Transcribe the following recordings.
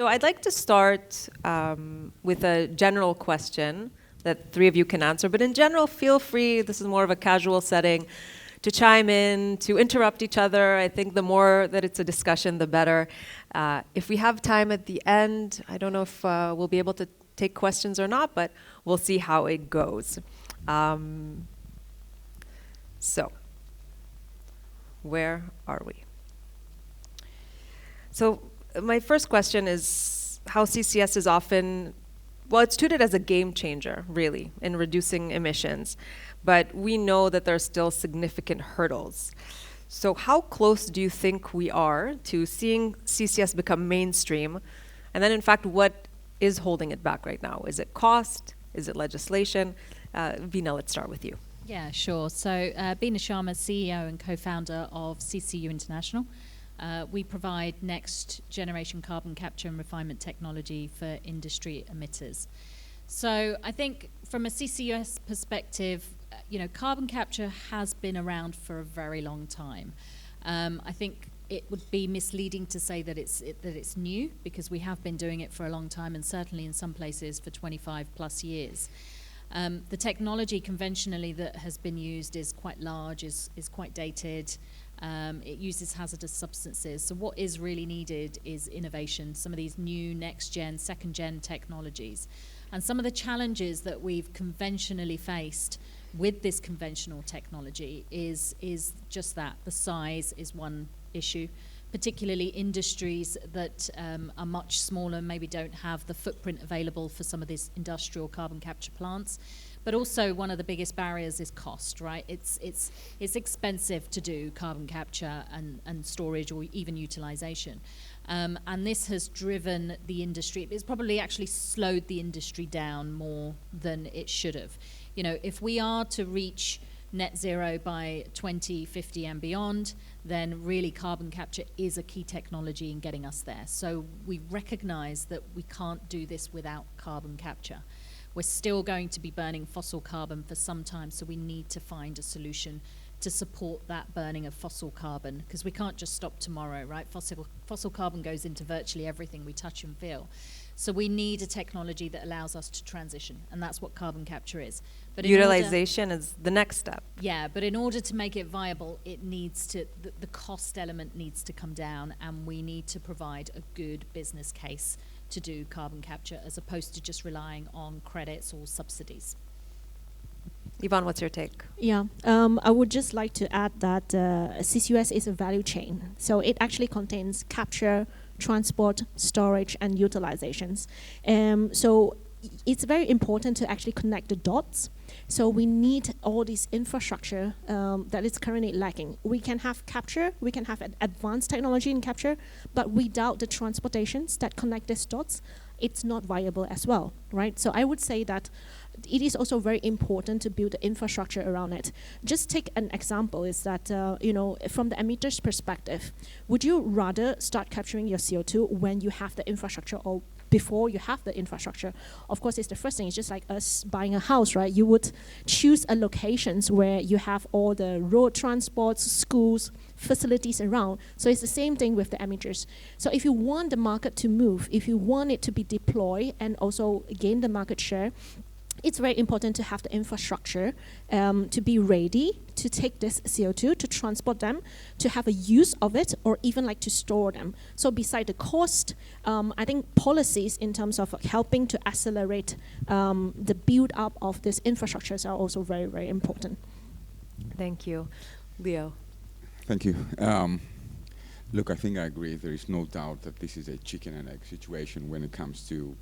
So I'd like to start with a general question that three of you can answer. But in general, feel free, this is more of a casual setting, to chime in, to interrupt each other. I think the more that it's a discussion, the better. If we have time at the end, I don't know if we'll be able to take questions or not, but we'll see how it goes. So, where are we? So, my first question is how CCS is often, well, it's treated as a game changer, really, in reducing emissions. But we know that there are still significant hurdles. So how close do you think we are to seeing CCS become mainstream? And then, in fact, what is holding it back right now? Is it cost? Is it legislation? Beena, let's start with you. Yeah, sure. So Beena Shamma, CEO and co-founder of CCU International. We provide next generation carbon capture and refinement technology for industry emitters. So I think from a CCUS perspective, carbon capture has been around for a very long time. I think it would be misleading to say that it's new, because we have been doing it for a long time, and certainly in some places for 25 plus years. The technology conventionally that has been used is quite large, is quite dated. It uses hazardous substances. So what is really needed is innovation, some of these new next-gen, second-gen technologies. And some of the challenges that we've conventionally faced with this conventional technology is just that. The size is one issue, particularly industries that are much smaller, maybe don't have the footprint available for some of these industrial carbon capture plants. But also one of the biggest barriers is cost, right? It's expensive to do carbon capture and storage, or even utilization. And this has driven the industry. It's probably actually slowed the industry down more than it should have. If we are to reach net zero by 2050 and beyond, then really carbon capture is a key technology in getting us there. So we recognize that we can't do this without carbon capture. We're still going to be burning fossil carbon for some time, so we need to find a solution to support that burning of fossil carbon, because we can't just stop tomorrow, right? Fossil carbon goes into virtually everything we touch and feel. So we need a technology that allows us to transition, and that's what carbon capture is. But utilization is the next step. Yeah, but in order to make it viable, it needs to, the cost element needs to come down, and we need to provide a good business case to do carbon capture, as opposed to just relying on credits or subsidies. Yvonne, what's your take? Yeah, I would just like to add that CCUS is a value chain. So it actually contains capture, transport, storage, and utilizations. So it's very important to actually connect the dots. So we need all this infrastructure that is currently lacking. We can have capture, we can have advanced technology in capture, but without the transportations that connect these dots, it's not viable as well, right? So I would say that it is also very important to build the infrastructure around it. Just take an example, is that, from the emitter's perspective, would you rather start capturing your CO2 when you have the infrastructure, or before you have the infrastructure? Of course, it's the first thing. It's just like us buying a house, right? You would choose a locations where you have all the road transports, schools, facilities around. So it's the same thing with the emitters. So if you want the market to move, if you want it to be deployed and also gain the market share, it's very important to have the infrastructure to be ready to take this CO2, to transport them, to have a use of it, or even like to store them. So beside the cost, I think policies in terms of helping to accelerate the build up of these infrastructures are also very, very important. Thank you. Leo. Thank you. Look, I think I agree. There is no doubt that this is a chicken and egg situation when it comes to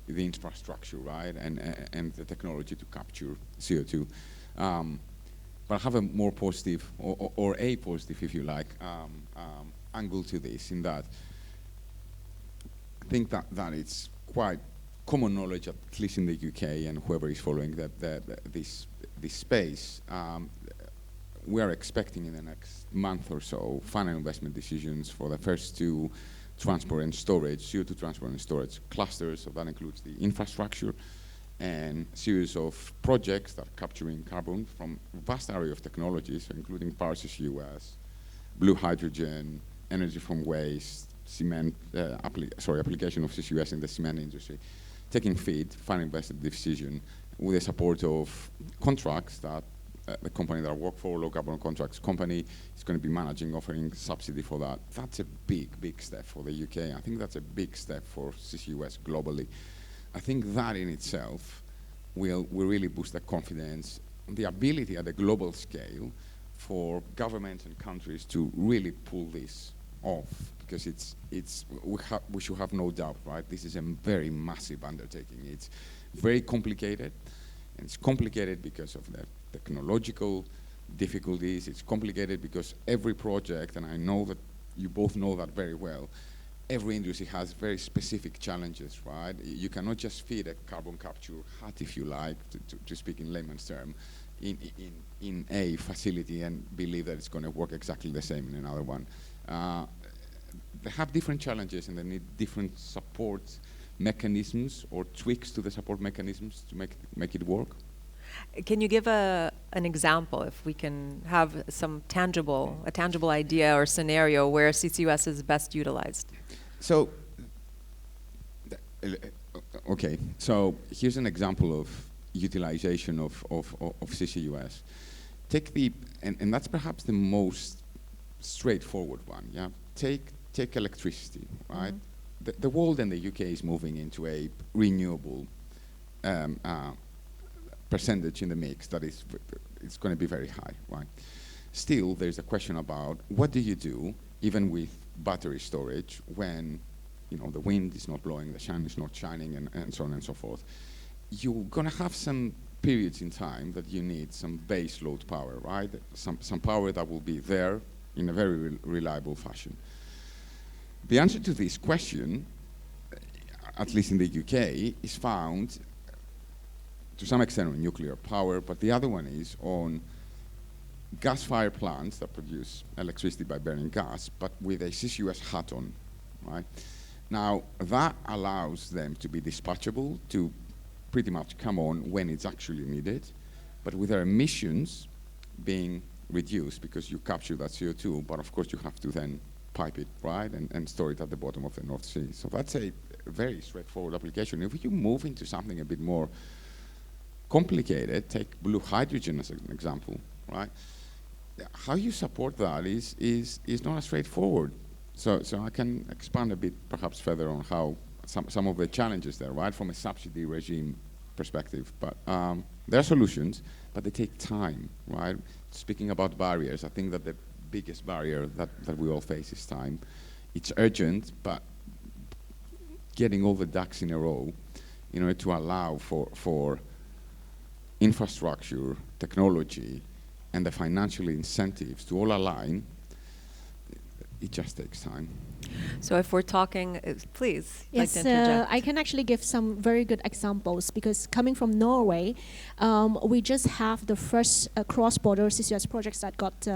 the infrastructure, right, and the technology to capture CO2. But I have a more positive, or a positive, if you like, angle to this, in that I think that it's quite common knowledge, at least in the UK and whoever is following this space. We are expecting in the next month or so final investment decisions for the first two transport and storage, CO2 transport and storage clusters. So that includes the infrastructure and series of projects that are capturing carbon from a vast array of technologies, including power CCUS, blue hydrogen, energy from waste, cement application of CCUS in the cement industry, taking FEED, final investment decision, with the support of contracts that the company that I work for, low carbon contracts company, is going to be managing, offering subsidy for that. That's a big, big step for the UK. I think that's a big step for CCUS globally. I think that in itself will really boost the confidence, the ability at a global scale for governments and countries to really pull this off, because we should have no doubt, right? This is a very massive undertaking. It's very complicated, and it's complicated because of the technological difficulties. It's complicated because every project, and I know that you both know that very well, every industry has very specific challenges, right? You cannot just feed a carbon capture hat, if you like, to speak in layman's term, in a facility and believe that it's going to work exactly the same in another one. They have different challenges, and they need different support mechanisms or tweaks to the support mechanisms to make it work. Can you give an example, if we can have a tangible idea or scenario where CCUS is best utilized? So, okay, so here's an example of utilization of CCUS. And that's perhaps the most straightforward one, yeah? Take electricity, right? Mm-hmm. The world and the UK is moving into a renewable percentage in the mix that it's going to be very high, right? Still, there's a question about what do you do, even with battery storage, when the wind is not blowing, the sun is not shining, and so on and so forth. You're going to have some periods in time that you need some base load power, right? Some power that will be there in a very reliable fashion. The answer to this question, at least in the UK, is found to some extent on nuclear power, but the other one is on gas-fired plants that produce electricity by burning gas, but with a CCUS hat on, right? Now, that allows them to be dispatchable, to pretty much come on when it's actually needed, but with their emissions being reduced because you capture that CO2, but of course you have to then pipe it, right, and store it at the bottom of the North Sea. So that's a very straightforward application. If you move into something a bit more complicated, take blue hydrogen as an example, right? How you support that is not as straightforward. So I can expand a bit perhaps further on how some of the challenges there, right, from a subsidy regime perspective. But there are solutions, but they take time, right? Speaking about barriers, I think that the biggest barrier that we all face is time. It's urgent, but getting all the ducks in a row in order to allow for infrastructure, technology, and the financial incentives to all align, it just takes time. So if we're talking, please. Yes, like to interject. I can actually give some very good examples, because coming from Norway, we just have the first cross-border CCUS projects that got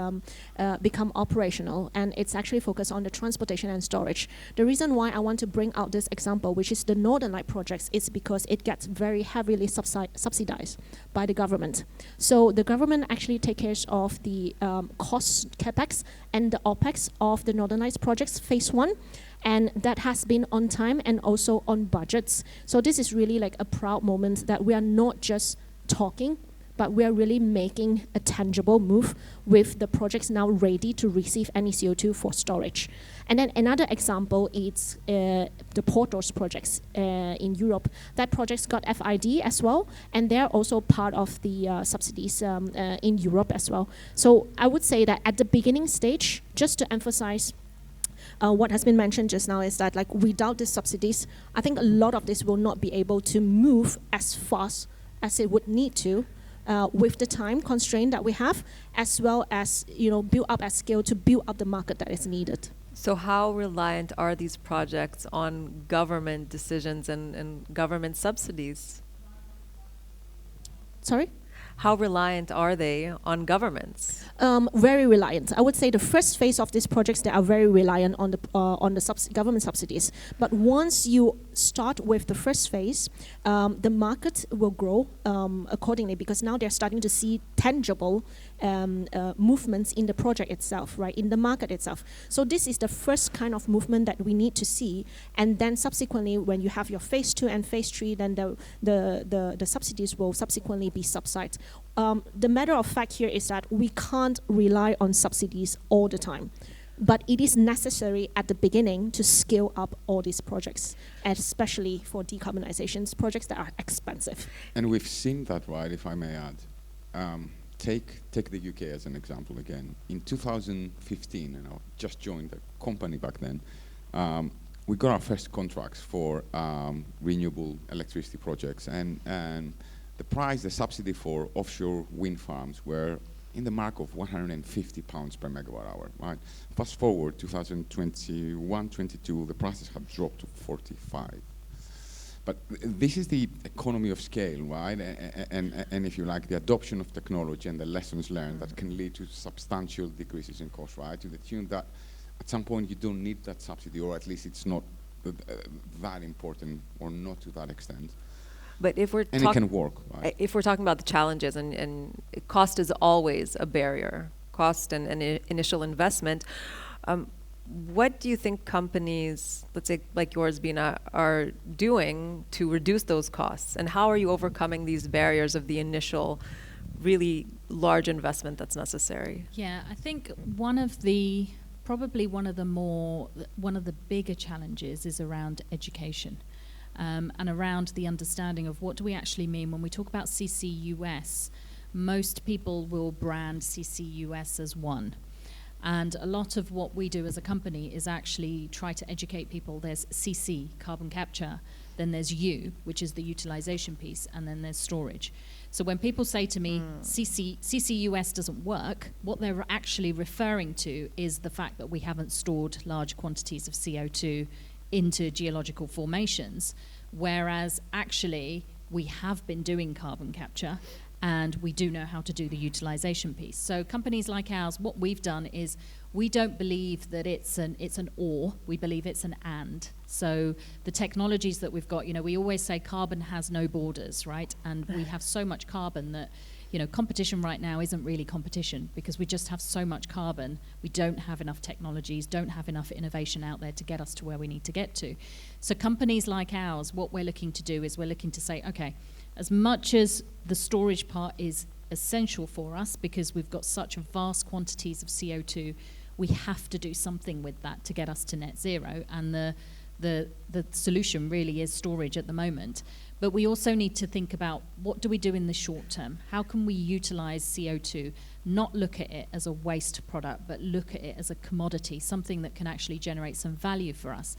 become operational, and it's actually focused on the transportation and storage. The reason why I want to bring out this example, which is the Northern Light projects, is because it gets very heavily subsidized by the government. So the government actually takes care of the cost capex and the opex of the Northern Lights projects phase 1, and that has been on time and also on budgets. So this is really like a proud moment that we are not just talking, but we are really making a tangible move with the projects now ready to receive any CO2 for storage. And then another example is the Portos projects in Europe. That projects got FID as well, and they're also part of the subsidies in Europe as well. So I would say that at the beginning stage, just to emphasize what has been mentioned just now, is that like without the subsidies, I think a lot of this will not be able to move as fast as it would need to, with the time constraint that we have, as well as build up at scale to build up the market that is needed. So how reliant are these projects on government decisions and government subsidies? Sorry? How reliant are they on governments? Very reliant. I would say the first phase of these projects, they are very reliant on the government subsidies. But once you start with the first phase, the market will grow accordingly, because now they're starting to see tangible movements in the project itself, right, in the market itself. So this is the first kind of movement that we need to see, and then subsequently, when you have your phase 2 and phase 3, then the subsidies will subsequently be subsidized. The matter of fact here is that we can't rely on subsidies all the time. But it is necessary at the beginning to scale up all these projects, especially for decarbonization projects that are expensive. And we've seen that, right, if I may add. Take the UK as an example again. In 2015, and I just joined the company back then, we got our first contracts for renewable electricity projects. And the subsidy for offshore wind farms were in the mark of £150 per megawatt hour, right? Fast forward 2021-22, the prices have dropped to 45. But this is the economy of scale, right? And if you like, the adoption of technology and the lessons learned that can lead to substantial decreases in cost, right? To the tune that at some point you don't need that subsidy, or at least it's not that important, or not to that extent. But if we're and it can work, right? If we're talking about the challenges, and cost is always a barrier, cost and initial investment, what do you think companies, let's say like yours, Beena, are doing to reduce those costs? And how are you overcoming these barriers of the initial really large investment that's necessary? Yeah, I think probably one of the bigger challenges is around education. And around the understanding of what do we actually mean when we talk about CCUS. Most people will brand CCUS as one. And a lot of what we do as a company is actually try to educate people. There's CC, carbon capture, then there's U, which is the utilization piece, and then there's storage. So when people say to me, CCUS doesn't work, what they're actually referring to is the fact that we haven't stored large quantities of CO2 into geological formations, whereas actually we have been doing carbon capture and we do know how to do the utilization piece. So companies like ours, what we've done is we don't believe that it's an or, we believe it's an and. So the technologies that we've got, we always say carbon has no borders, right? And we have so much carbon that competition right now isn't really competition, because we just have so much carbon. We don't have enough technologies, don't have enough innovation out there to get us to where we need to get to. So companies like ours, what we're looking to do is we're looking to say, okay, as much as the storage part is essential for us because we've got such vast quantities of CO2, we have to do something with that to get us to net zero. And the solution really is storage at the moment. But we also need to think about what do we do in the short term? How can we utilize CO2, not look at it as a waste product, but look at it as a commodity, something that can actually generate some value for us?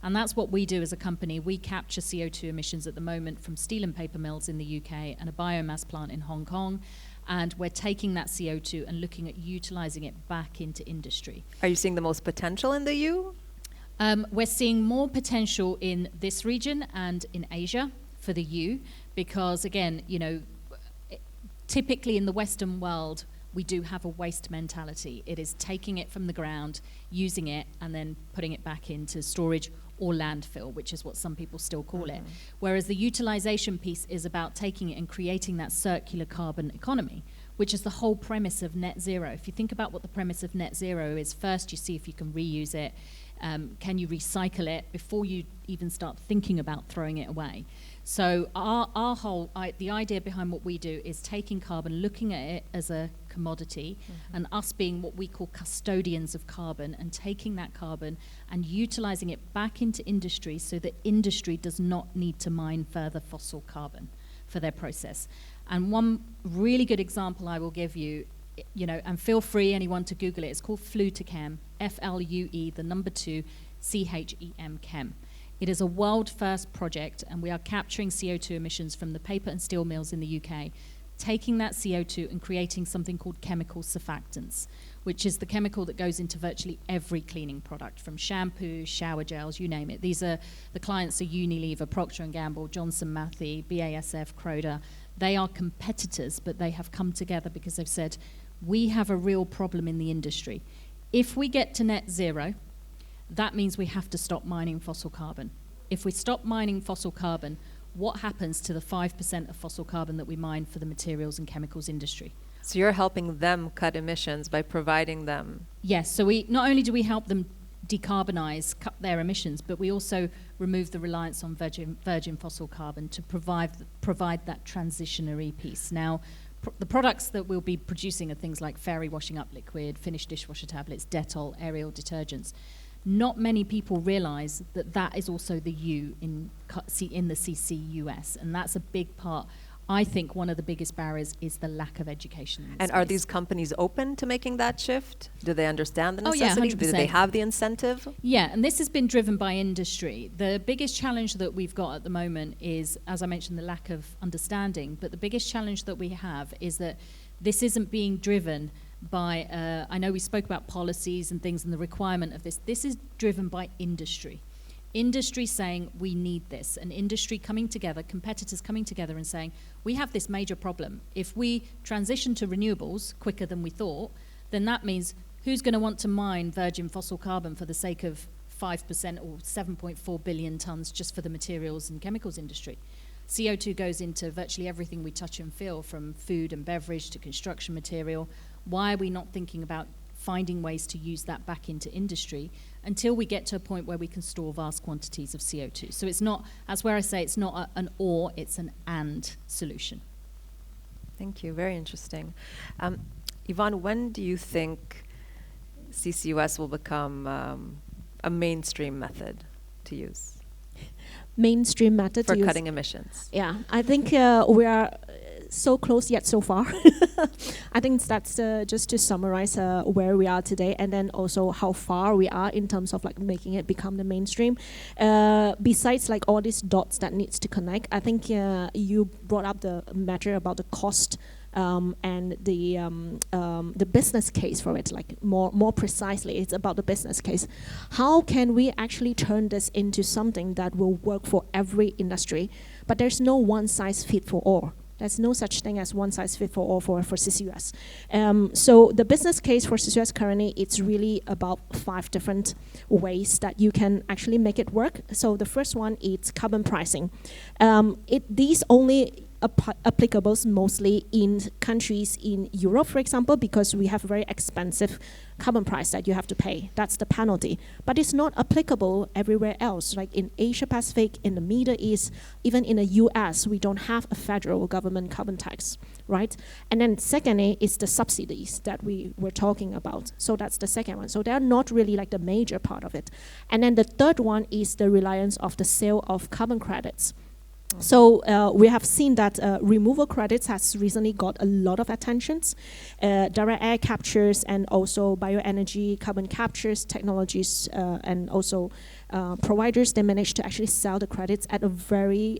And that's what we do as a company. We capture CO2 emissions at the moment from steel and paper mills in the UK and a biomass plant in Hong Kong. And we're taking that CO2 and looking at utilizing it back into industry. Are you seeing the most potential in the U? We're seeing more potential in this region and in Asia for the U, because again, typically in the Western world, we do have a waste mentality. It is taking it from the ground, using it, and then putting it back into storage or landfill, which is what some people still call it. Whereas the utilization piece is about taking it and creating that circular carbon economy, which is the whole premise of net zero. If you think about what the premise of net zero is, first you see if you can reuse it, can you recycle it before you even start thinking about throwing it away. So the idea behind what we do is taking carbon, looking at it as a commodity, and us being what we call custodians of carbon, and taking that carbon and utilizing it back into industry so that industry does not need to mine further fossil carbon for their process. And one really good example I will give you, and feel free anyone to Google it, it's called Flutichem, FLUE, the number 2, CHEM chem. It is a world-first project, and we are capturing CO2 emissions from the paper and steel mills in the UK, taking that CO2 and creating something called chemical surfactants, which is the chemical that goes into virtually every cleaning product, from shampoo, shower gels, you name it. These are the clients are Unilever, Procter & Gamble, Johnson Matthey, BASF, Croda. They are competitors, but they have come together because they've said, we have a real problem in the industry. If we get to net zero, that means we have to stop mining fossil carbon. if we stop mining fossil carbon, what happens to the 5% of fossil carbon that we mine for the materials and chemicals industry? So you're helping them cut emissions by providing them. Yes, so we not only do we help them decarbonize, cut their emissions, but we also remove the reliance on virgin fossil carbon to provide that transitionary piece. Now, the products that we'll be producing are things like fairy washing up liquid, finished dishwasher tablets, Dettol, Ariel detergents. Not many people realize that that is also the U in the CCUS, and that's a big part. I think one of the biggest barriers is the lack of education. And are these companies open to making that shift? Do they understand the Oh, yeah, necessity? 100%. Do they have the incentive? Yeah, and this has been driven by industry. The biggest challenge that we've got at the moment is, as I mentioned, the lack of understanding. But the biggest challenge that we have is that this isn't being driven by, I know we spoke about policies and things and the requirement of this. This is driven by industry. Industry saying we need this, and industry coming together, competitors coming together and saying we have this major problem. If we transition to renewables quicker than we thought, then that means who's going to want to mine virgin fossil carbon for the sake of 5% or 7.4 billion tons just for the materials and chemicals industry? CO2 goes into virtually everything we touch and feel, from food and beverage to construction material. Why are we not thinking about finding ways to use that back into industry until we get to a point where we can store vast quantities of CO2? So it's not, that's where I say it's not an or, it's an and solution. Thank you, very interesting. Yvonne, when do you think CCUS will become a mainstream method to use? Mainstream method for to use. cutting emissions. Yeah, I think we are so close yet so far. I think that's just to summarize where we are today, and then also how far we are in terms of like making it become the mainstream. Besides like all these dots that needs to connect, I think you brought up the matter about the cost and the business case for it. Like more precisely, it's about the business case. How can we actually turn this into something that will work for every industry? But there's no one size fit for all. There's no such thing as one size fit for all for CCUS. So the business case for CCUS currently, it's really about 5 different ways that you can actually make it work. So the first one is carbon pricing. These only applicable mostly in countries in Europe, for example, because we have a very expensive carbon price that you have to pay. That's the penalty. But it's not applicable everywhere else. Like in Asia Pacific, in the Middle East, even in the US, we don't have a federal government carbon tax, right? And then secondly is the subsidies that we were talking about. So that's the second one. So they're not really like the major part of it. And then the third one is the reliance of the sale of carbon credits. So we have seen that removal credits has recently got a lot of attentions. Direct air captures and also bioenergy carbon captures technologies and also providers, they managed to actually sell the credits at a very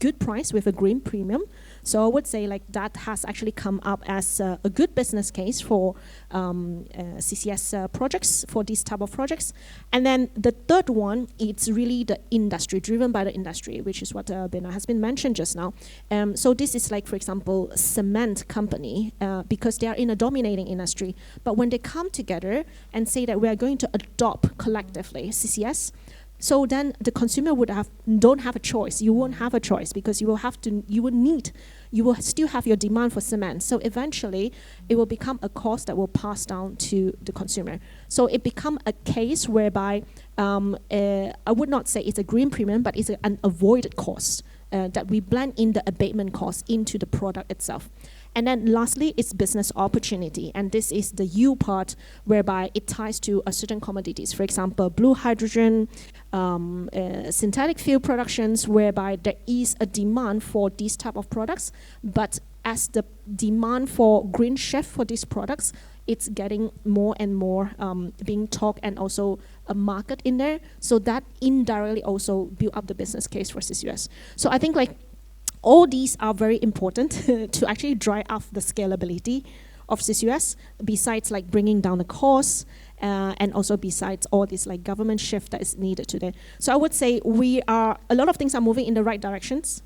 good price with a green premium. So I would say like that has actually come up as a good business case for CCS projects, for these type of projects. And then the third one, it's really the industry, driven by the industry, which is what Beena has been mentioned just now. So this is like, for example, cement company, because they are in a dominating industry. But when they come together and say that we are going to adopt collectively CCS, so then the consumer don't have a choice. You won't have a choice because you will still have your demand for cement. So eventually it will become a cost that will pass down to the consumer. So it become a case whereby I would not say it's a green premium, but it's an avoided cost that we blend in the abatement cost into the product itself. And then lastly, it's business opportunity. And this is the U part, whereby it ties to a certain commodities. For example, blue hydrogen, synthetic fuel productions, whereby there is a demand for these type of products. But as the demand for green shift for these products, it's getting more and more being talked and also a market in there. So that indirectly also build up the business case for CCUS. So I think like all these are very important to actually drive up the scalability of CCUS, besides like bringing down the costs and also besides all this like government shift that is needed today. So I would say a lot of things are moving in the right directions.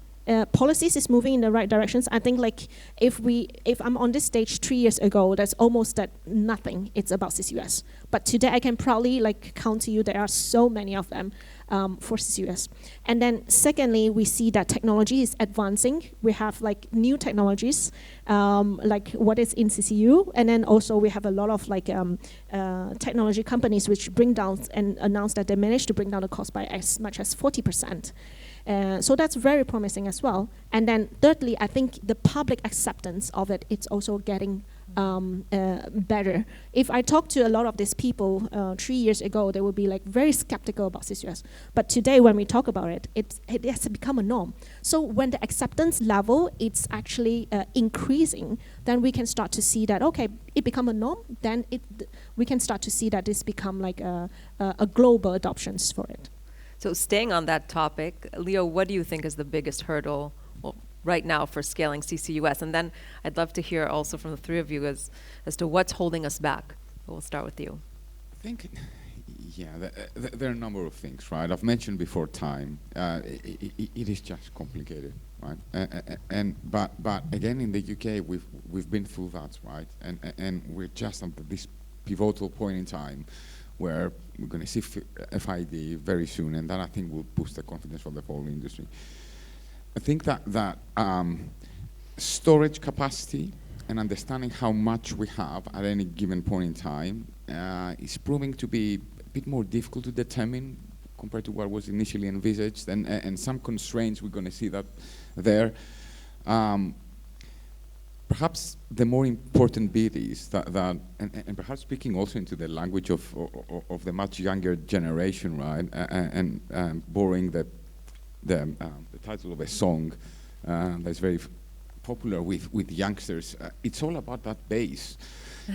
Policies is moving in the right directions. I think like if I'm on this stage 3 years ago, that's almost that nothing. It's about CCUS. But today I can proudly like count to you there are so many of them for CCUS. And then secondly, we see that technology is advancing. We have like new technologies, like what is in CCU, and then also we have a lot of like technology companies which bring down and announce that they managed to bring down the cost by as much as 40%. So that's very promising as well. And then thirdly, I think the public acceptance of it, it's also getting better. If I talk to a lot of these people 3 years ago, they would be like very skeptical about CCUS. But today when we talk about it, it has become a norm. So when the acceptance level it's actually increasing, then we can start to see that, okay, it become a norm, then we can start to see that this become like a global adoptions for it. So staying on that topic, Leo, what do you think is the biggest hurdle right now for scaling CCUS? And then I'd love to hear also from the three of you as to what's holding us back. We'll start with you. I think, yeah, there are a number of things, right? I've mentioned before time. It is just complicated, right? But again, in the UK, we've been through that, right? And we're just at this pivotal point in time where we're going to see FID very soon, and that I think will boost the confidence of the whole industry. I think that storage capacity and understanding how much we have at any given point in time is proving to be a bit more difficult to determine compared to what was initially envisaged, and some constraints we're going to see that there. Perhaps the more important bit is that and perhaps speaking also into the language of the much younger generation, right? And borrowing the title of a song that's very popular with youngsters. It's all about that base.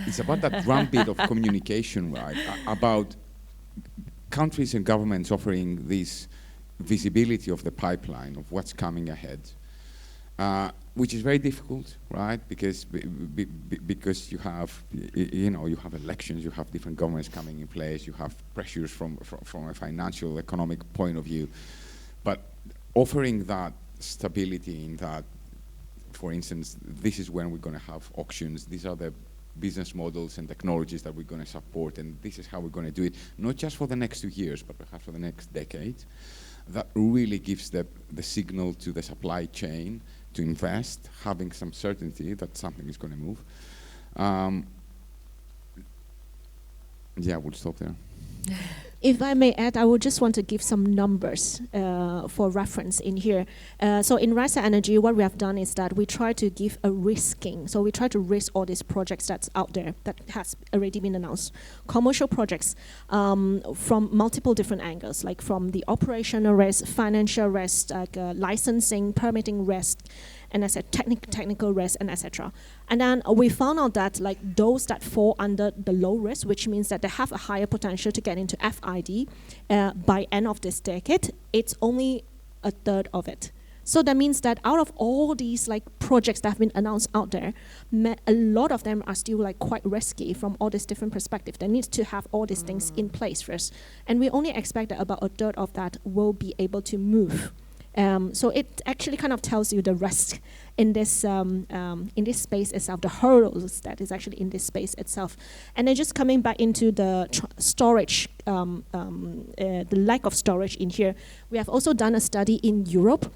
It's about that drumbeat of communication, right? About countries and governments offering this visibility of the pipeline of what's coming ahead. Which is very difficult, right? Because you have, you have elections, you have different governments coming in place, you have pressures from a financial, economic point of view. But offering that stability in that, for instance, this is when we're going to have auctions, these are the business models and technologies that we're going to support, and this is how we're going to do it, not just for the next 2 years, but perhaps for the next decade. That really gives the signal to the supply chain to invest, having some certainty that something is going to move. Yeah, we'll stop there. If I may add, I would just want to give some numbers for reference in here. So in Rystad Energy, what we have done is that we try to give a risking. So we try to risk all these projects that's out there that has already been announced. Commercial projects from multiple different angles, like from the operational risk, financial risk, like licensing, permitting risk, and as a technical risk, and etc. And then we found out that like those that fall under the low risk, which means that they have a higher potential to get into FID by end of this decade, it's only a third of it. So that means that out of all these like projects that have been announced out there, a lot of them are still like quite risky from all these different perspectives. They need to have all these things in place first. And we only expect that about a third of that will be able to move. So it actually kind of tells you the risk in this space itself, the hurdles that is actually in this space itself. And then just coming back into the storage, the lack of storage in here, we have also done a study in Europe.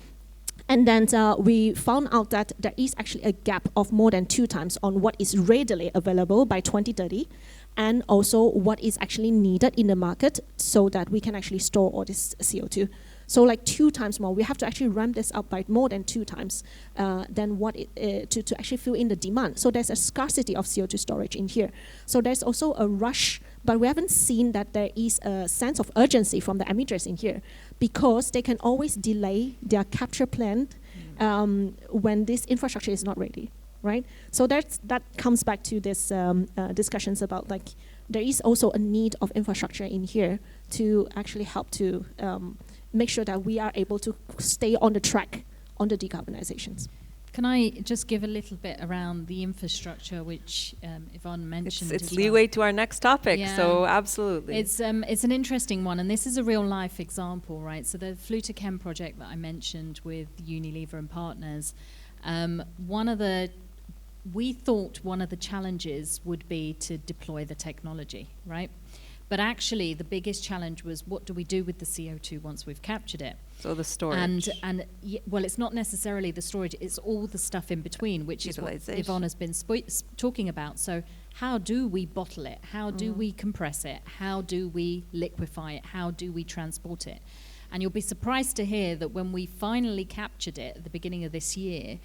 And then we found out that there is actually a gap of more than 2 times on what is readily available by 2030, and also what is actually needed in the market so that we can actually store all this CO2. So like 2 times more. We have to actually ramp this up by more than 2 times than what to actually fill in the demand. So there's a scarcity of CO2 storage in here. So there's also a rush, but we haven't seen that there is a sense of urgency from the emitters in here, because they can always delay their capture plan when this infrastructure is not ready, right? So that comes back to this discussions about like there is also a need of infrastructure in here to actually help to make sure that we are able to stay on the track on the decarbonizations. Can I just give a little bit around the infrastructure, which Yvonne mentioned? It's leeway to our next topic, so absolutely. It's an interesting one, and this is a real-life example, right? So the Fluta-Chem project that I mentioned with Unilever and partners, we thought one of the challenges would be to deploy the technology, right? But actually, the biggest challenge was, what do we do with the CO2 once we've captured it? So the storage. Well, it's not necessarily the storage, it's all the stuff in between, which is what Yvonne has been talking about. So how do we bottle it? How do we compress it? How do we liquefy it? How do we transport it? And you'll be surprised to hear that when we finally captured it at the beginning of this year,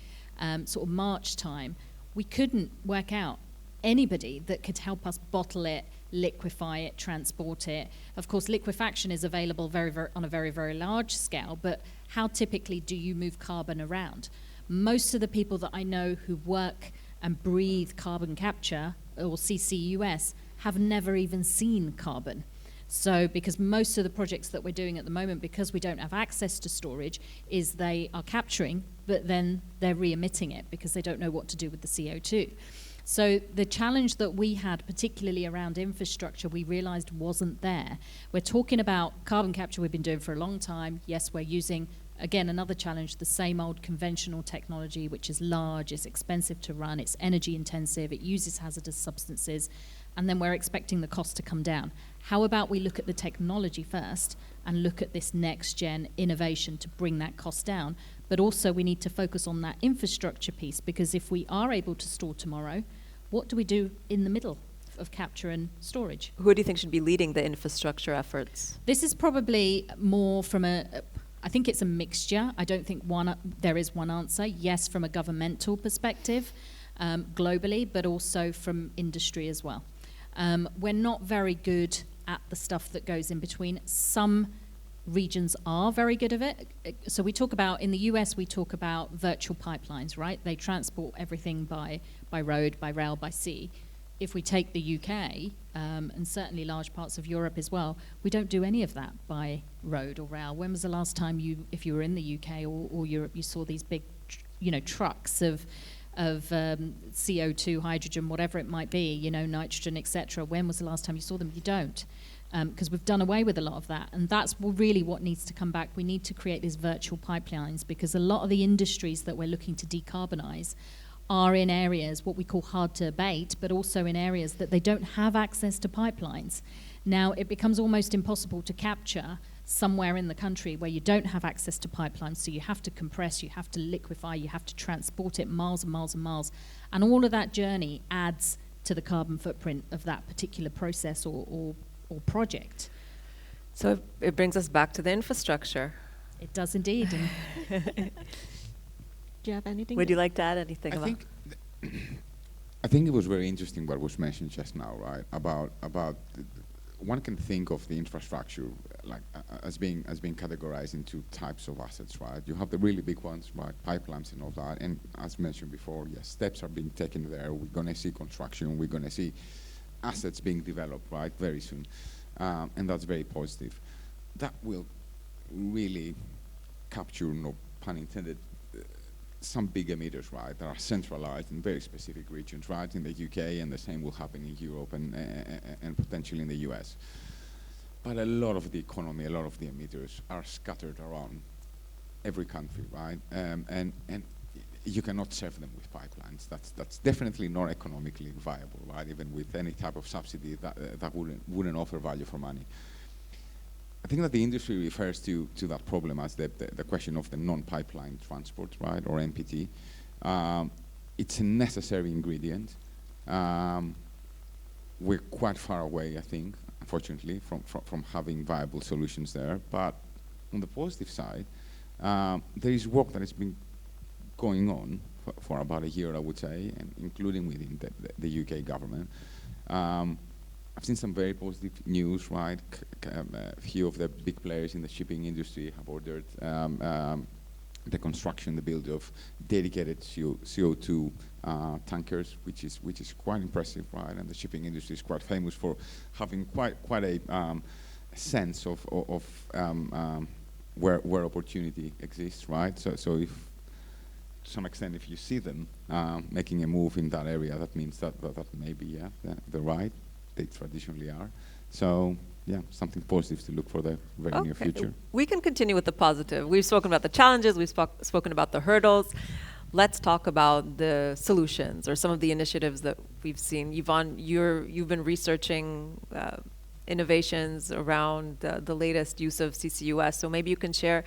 sort of March time, we couldn't work out anybody that could help us bottle it, liquefy it, transport it. Of course, liquefaction is available on a very, very large scale, but how typically do you move carbon around? Most of the people that I know who work and breathe carbon capture, or CCUS, have never even seen carbon. So because most of the projects that we're doing at the moment, because we don't have access to storage, is they are capturing, but then they're re-emitting it because they don't know what to do with the CO2. So the challenge that we had, particularly around infrastructure, we realized wasn't there. We're talking about carbon capture we've been doing for a long time. Yes, we're using, again, another challenge, the same old conventional technology, which is large, it's expensive to run, it's energy intensive, it uses hazardous substances, and then we're expecting the cost to come down. How about we look at the technology first and look at this next gen innovation to bring that cost down? But also we need to focus on that infrastructure piece, because if we are able to store tomorrow, what do we do in the middle of capture and storage? Who do you think should be leading the infrastructure efforts? This is probably more from I think it's a mixture. I don't think there is one answer. Yes, from a governmental perspective, globally, but also from industry as well. We're not very good at the stuff that goes in between. Some regions are very good at it. So we talk about, in the US, we talk about virtual pipelines, right? They transport everything by road, by rail, by sea. If we take the UK, and certainly large parts of Europe as well, we don't do any of that by road or rail. When was the last time if you were in the UK or Europe, you saw these big, trucks of CO2, hydrogen, whatever it might be, nitrogen, etc. When was the last time you saw them? You don't, because we've done away with a lot of that. And that's really what needs to come back. We need to create these virtual pipelines, because a lot of the industries that we're looking to decarbonize are in areas what we call hard to abate, but also in areas that they don't have access to pipelines. Now, it becomes almost impossible to capture somewhere in the country where you don't have access to pipelines, so you have to compress, you have to liquefy, you have to transport it miles and miles and miles. And all of that journey adds to the carbon footprint of that particular process or project. So it brings us back to the infrastructure. It does indeed. Do you have anything? Would you like to add anything? I think it was very interesting what was mentioned just now, right? About one can think of the infrastructure as being categorized into types of assets, right? You have the really big ones, right? Pipelines and all that. And as mentioned before, yes, steps are being taken there. We're going to see construction. We're going to see assets being developed, right, very soon. And that's very positive. That will really capture, no pun intended, some big emitters, right, that are centralized in very specific regions, right, in the UK, and the same will happen in Europe and potentially in the US. But a lot of the economy, a lot of the emitters are scattered around every country, right, and you cannot serve them with pipelines. That's definitely not economically viable, right, even with any type of subsidy that wouldn't offer value for money. I think that the industry refers to that problem as the question of the non-pipeline transport, right, or NPT. It's a necessary ingredient. We're quite far away, I think, unfortunately, from having viable solutions there. But on the positive side, there is work that has been going on for about a year, I would say, and including within the UK government. I've seen some very positive news, right? A few of the big players in the shipping industry have ordered the construction, the build of dedicated CO2 tankers, which is quite impressive, right? And the shipping industry is quite famous for having quite a sense of where opportunity exists, right? So if to some extent, if you see them making a move in that area, that means that maybe they're right. They traditionally are. So, something positive to look for the very near future. We can continue with the positive. We've spoken about the challenges, we've spoken about the hurdles. Let's talk about the solutions or some of the initiatives that we've seen. Yvonne, you've been researching innovations around the latest use of CCUS. So maybe you can share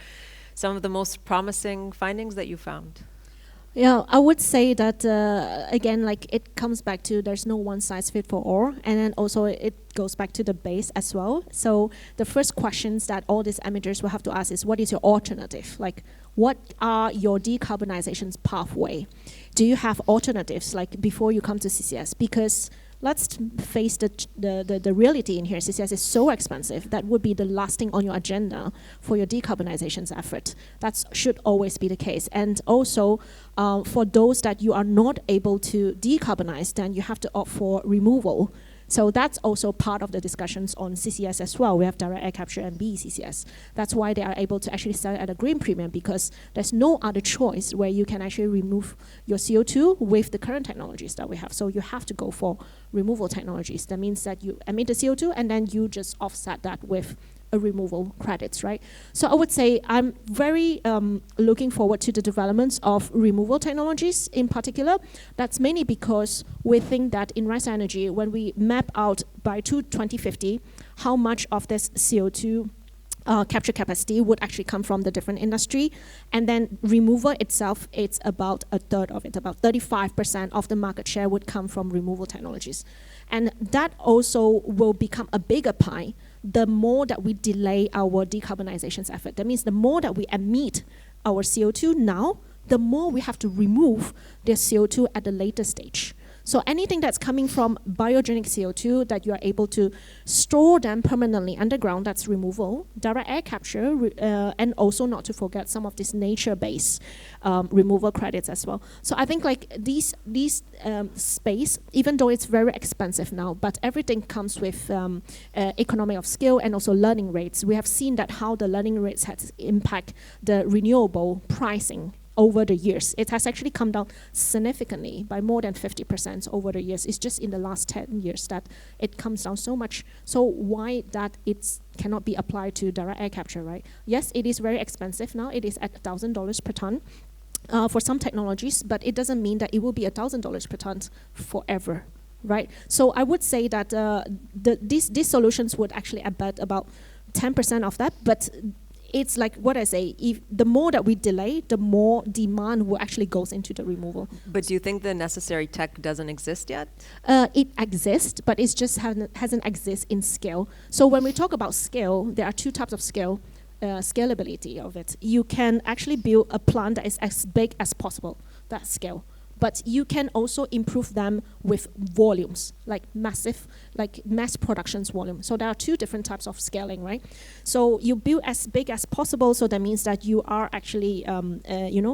some of the most promising findings that you found. Yeah, I would say that, again, like it comes back to there's no one size fit for all. And then also it goes back to the base as well. So the first questions that all these emitters will have to ask is, what is your alternative? Like, what are your decarbonization pathway? Do you have alternatives like before you come to CCS? Because let's face the reality in here. CCS is so expensive. That would be the last thing on your agenda for your decarbonization effort. That should always be the case. And also, for those that you are not able to decarbonize, then you have to opt for removal. So that's also part of the discussions on CCS as well. We have direct air capture and BECCS. That's why they are able to actually sell it at a green premium, because there's no other choice where you can actually remove your CO2 with the current technologies that we have. So you have to go for removal technologies. That means that you emit the CO2 and then you just offset that with a removal credits, right? So I would say I'm very looking forward to the developments of removal technologies in particular. That's mainly because we think that in Rystad Energy, when we map out by 2050 how much of this CO2 capture capacity would actually come from the different industry, and then removal itself, it's about a third of it, about 35% of the market share would come from removal technologies. And that also will become a bigger pie the more that we delay our decarbonization effort. That means the more that we emit our CO2 now, the more we have to remove the CO2 at the later stage. So anything that's coming from biogenic CO2 that you are able to store them permanently underground, that's removal, direct air capture, and also not to forget some of these nature-based removal credits as well. So I think like these space, even though it's very expensive now, but everything comes with economy of scale and also learning rates. We have seen that how the learning rates has impact the renewable pricing over the years. It has actually come down significantly by more than 50% over the years. It's just in the last 10 years that it comes down so much. So why that it cannot be applied to direct air capture, right? Yes, it is very expensive now. It is at $1,000 per ton for some technologies, but it doesn't mean that it will be $1,000 per ton forever, right? So I would say that these solutions would actually embed about 10% of that, but it's like what I say, if the more that we delay, the more demand will actually goes into the removal. But do you think the necessary tech doesn't exist yet? It exists, but it just hasn't exist in scale. So when we talk about scale, there are two types of scale. Scalability of it. You can actually build a plant that is as big as possible, that scale. But you can also improve them with volumes, like massive, like mass productions volume. So there are two different types of scaling, right? So you build as big as possible, so that means that you are actually,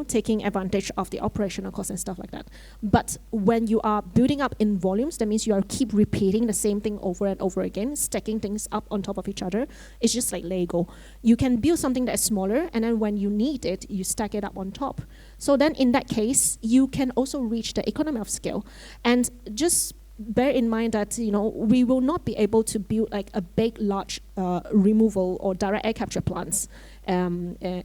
taking advantage of the operational costs and stuff like that. But when you are building up in volumes, that means you are keep repeating the same thing over and over again, stacking things up on top of each other. It's just like Lego. You can build something that is smaller, and then when you need it, you stack it up on top. So then in that case, you can also reach the economy of scale. And just bear in mind that we will not be able to build like a big, large removal or direct air capture plants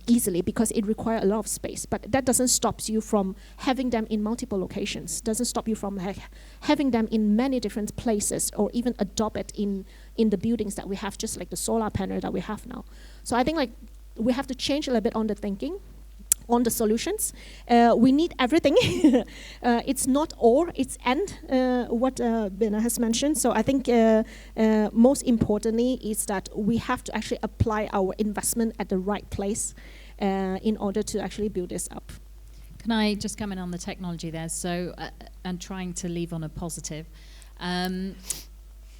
easily, because it requires a lot of space. But that doesn't stop you from having them in multiple locations. Doesn't stop you from having them in many different places, or even adopt it in the buildings that we have, just like the solar panel that we have now. So I think like we have to change a little bit on the thinking, on the solutions. We need everything. It's not or, it's and, what Beena has mentioned. So I think most importantly is that we have to actually apply our investment at the right place in order to actually build this up. Can I just come in on the technology there? So, and trying to leave on a positive.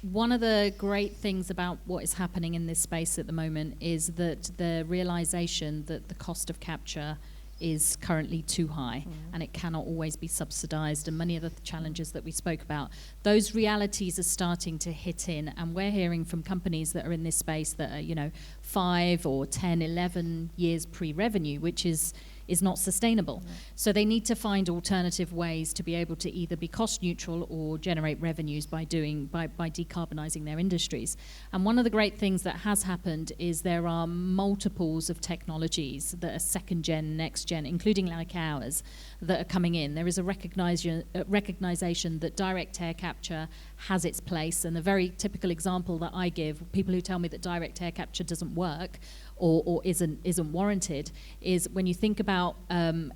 One of the great things about what is happening in this space at the moment is that the realization that the cost of capture is currently too high, and it cannot always be subsidized, and many of the challenges that we spoke about, those realities are starting to hit in, and we're hearing from companies that are in this space that are 5 or 10, 11 years pre-revenue, which is is not sustainable. So they need to find alternative ways to be able to either be cost neutral or generate revenues by decarbonising their industries. And one of the great things that has happened is there are multiples of technologies that are second gen, next gen, including like ours, that are coming in. There is a recognition that direct air capture has its place, and a very typical example that I give, people who tell me that direct air capture doesn't work or isn't warranted, is when you think about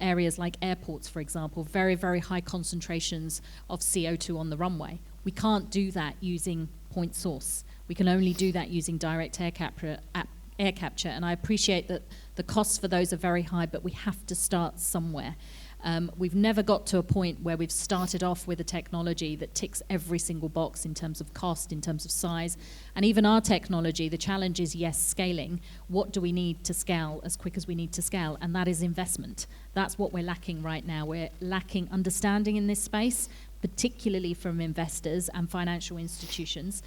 areas like airports, for example, very, very high concentrations of CO2 on the runway. We can't do that using point source. We can only do that using direct air capture, and I appreciate that the costs for those are very high, but we have to start somewhere. We've never got to a point where we've started off with a technology that ticks every single box in terms of cost, in terms of size. And even our technology, the challenge is, yes, scaling. What do we need to scale as quick as we need to scale? And that is investment. That's what we're lacking right now. We're lacking understanding in this space, particularly from investors and financial institutions,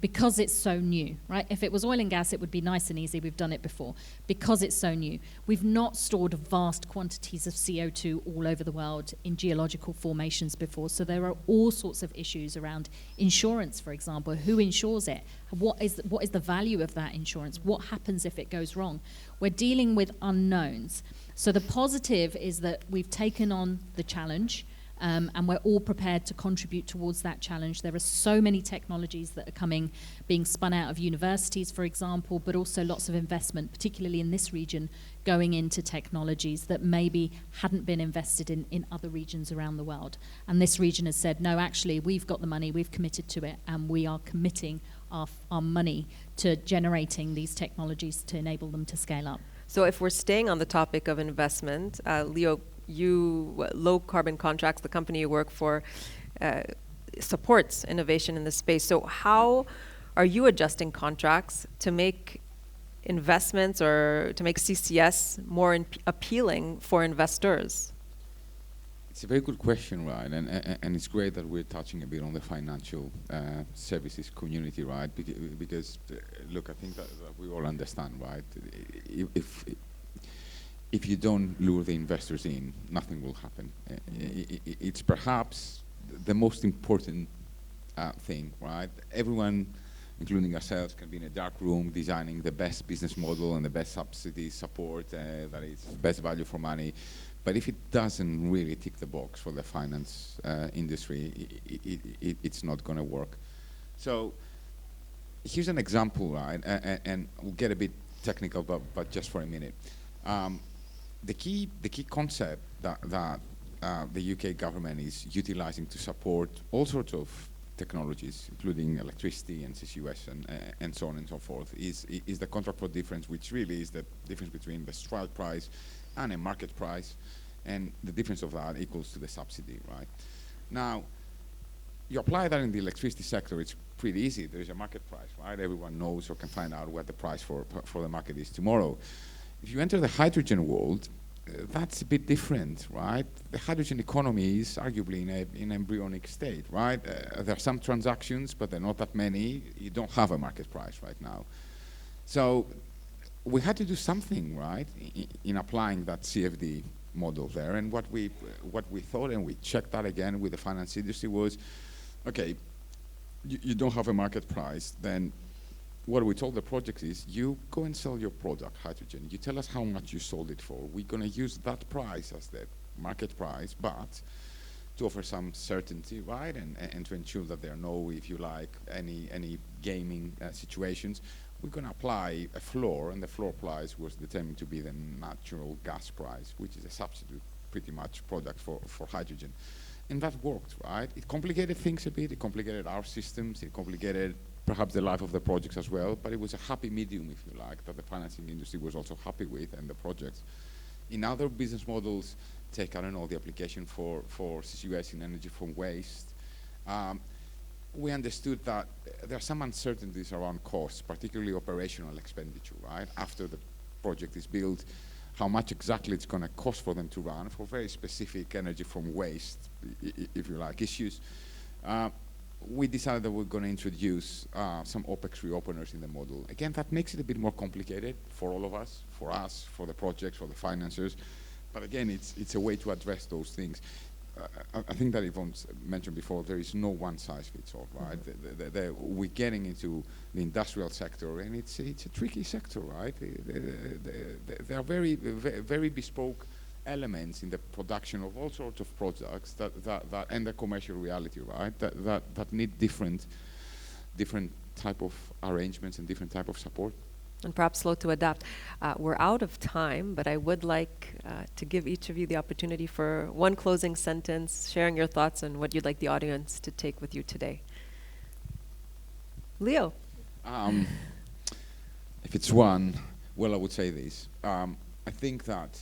because it's so new, right? If it was oil and gas, it would be nice and easy. We've done it before. Because it's so new, we've not stored vast quantities of CO2 all over the world in geological formations before. So there are all sorts of issues around insurance, for example. Who insures it? What is the value of that insurance? What happens if it goes wrong? We're dealing with unknowns. So the positive is that we've taken on the challenge, and we're all prepared to contribute towards that challenge. There are so many technologies that are being spun out of universities, for example, but also lots of investment, particularly in this region, going into technologies that maybe hadn't been invested in other regions around the world. And this region has said, no, actually, we've got the money, we've committed to it, and we are committing our money to generating these technologies to enable them to scale up. So if we're staying on the topic of investment, Leo, Low Carbon Contracts, the company you work for, supports innovation in this space. So how are you adjusting contracts to make investments or to make CCS more appealing for investors? It's a very good question, right? And it's great that we're touching a bit on the financial services community, right? Because look, I think that we all understand, right? If you don't lure the investors in, nothing will happen. It's perhaps the most important thing, right? Everyone, including ourselves, can be in a dark room designing the best business model and the best subsidy support that is best value for money. But if it doesn't really tick the box for the finance industry, it's not going to work. So here's an example, right? And we'll get a bit technical, but just for a minute. The key concept that the UK government is utilizing to support all sorts of technologies, including electricity and CCUS and so on and so forth, is the contract for difference, which really is the difference between the strike price and a market price, and the difference of that equals to the subsidy, right? Now, you apply that in the electricity sector, it's pretty easy. There is a market price, right? Everyone knows or can find out what the price for the market is tomorrow. If you enter the hydrogen world, that's a bit different, right? The hydrogen economy is arguably in an embryonic state, right? There are some transactions, but there are not that many. You don't have a market price right now. So we had to do something, right, in applying that CFD model there. And what we thought, and we checked that again with the finance industry, was, okay, you don't have a market price, then what we told the project is, you go and sell your product, hydrogen. You tell us how much you sold it for. We're going to use that price as the market price, but to offer some certainty, right, and to ensure that there are no, if you like, any gaming situations. We're going to apply a floor, and the floor price was determined to be the natural gas price, which is a substitute, pretty much, product for hydrogen. And that worked, right? It complicated things a bit. It complicated our systems. It complicated perhaps the life of the projects as well, but it was a happy medium, if you like, that the financing industry was also happy with, and the projects. In other business models, take, I don't know, the application for CCUS in energy from waste, we understood that there are some uncertainties around costs, particularly operational expenditure, right? After the project is built, how much exactly it's going to cost for them to run for very specific energy from waste, if you like, issues. We decided that we're going to introduce some OPEX reopeners in the model. Again, that makes it a bit more complicated for all of us, for the projects, for the financiers, but again, it's a way to address those things. I think that Yvonne mentioned before, there is no one size fits all, right? We're getting into the industrial sector, and it's a tricky sector, right? There are very bespoke elements in the production of all sorts of products that and the commercial reality, right? That need different type of arrangements and different type of support. And perhaps slow to adapt. We're out of time, but I would like to give each of you the opportunity for one closing sentence, sharing your thoughts on what you'd like the audience to take with you today. Leo. If it's one, well, I would say this. I think that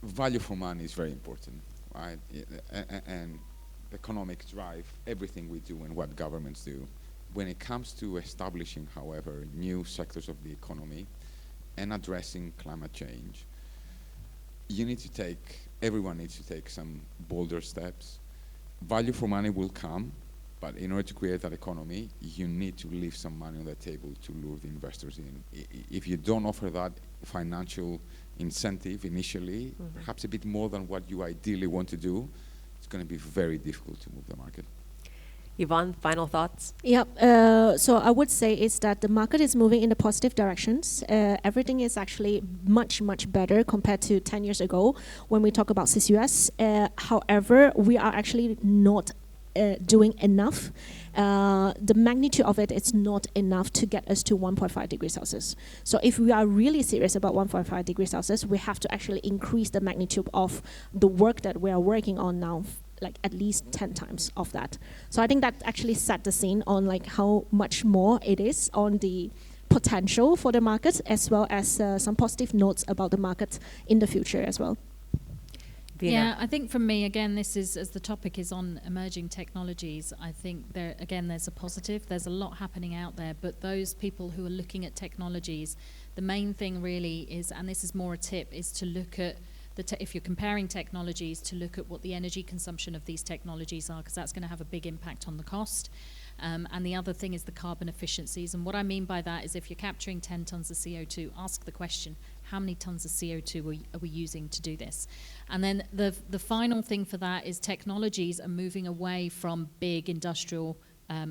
value for money is very important, right? And economics drive everything we do and what governments do. When it comes to establishing, however, new sectors of the economy and addressing climate change, everyone needs to take some bolder steps. Value for money will come, but in order to create that economy, you need to leave some money on the table to lure the investors in. If you don't offer that financial incentive initially, perhaps a bit more than what you ideally want to do, it's going to be very difficult to move the market. Yvonne, final thoughts? Yeah, so I would say is that the market is moving in the positive directions. Everything is actually much, much better compared to 10 years ago when we talk about CCUS. However, we are actually not doing enough. The magnitude of it is not enough to get us to 1.5 degrees Celsius. So if we are really serious about 1.5 degrees Celsius, we have to actually increase the magnitude of the work that we are working on now, like at least 10 times of that. So I think that actually set the scene on like how much more it is on the potential for the market, as well as some positive notes about the market in the future as well. Beena. Yeah, I think for me, again, this is, as the topic is on emerging technologies, I think there's a positive, there's a lot happening out there, but those people who are looking at technologies, the main thing really is, and this is more a tip, is to look at if you're comparing technologies, to look at what the energy consumption of these technologies are, because that's going to have a big impact on the cost. And the other thing is the carbon efficiencies. And what I mean by that is if you're capturing 10 tons of CO2, ask the question, how many tons of CO2 are we using to do this? And then the final thing for that is technologies are moving away from big industrial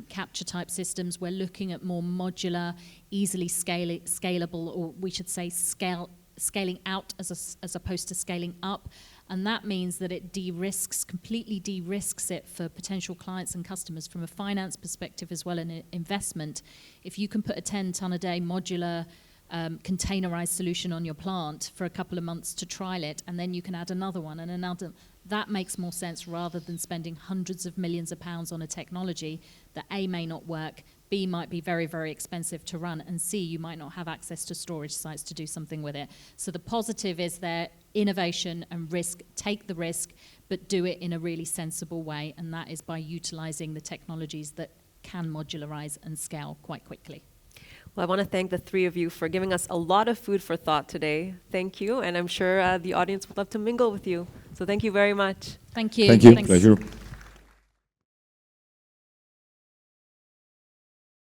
capture type systems. We're looking at more modular, easily scalable, or we should say scaling out as opposed to scaling up, and that means that it completely de-risks it for potential clients and customers from a finance perspective as well as an investment. If you can put a 10-ton a day modular containerized solution on your plant for a couple of months to trial it, and then you can add another one and another, that makes more sense rather than spending hundreds of millions of pounds on a technology that A, may not work, B, might be very, very expensive to run, and C, you might not have access to storage sites to do something with it. So the positive is there, innovation and risk, take the risk, but do it in a really sensible way, and that is by utilizing the technologies that can modularize and scale quite quickly. Well, I want to thank the three of you for giving us a lot of food for thought today. Thank you, and I'm sure the audience would love to mingle with you. So thank you very much. Thank you. Thank you. Thanks. Pleasure.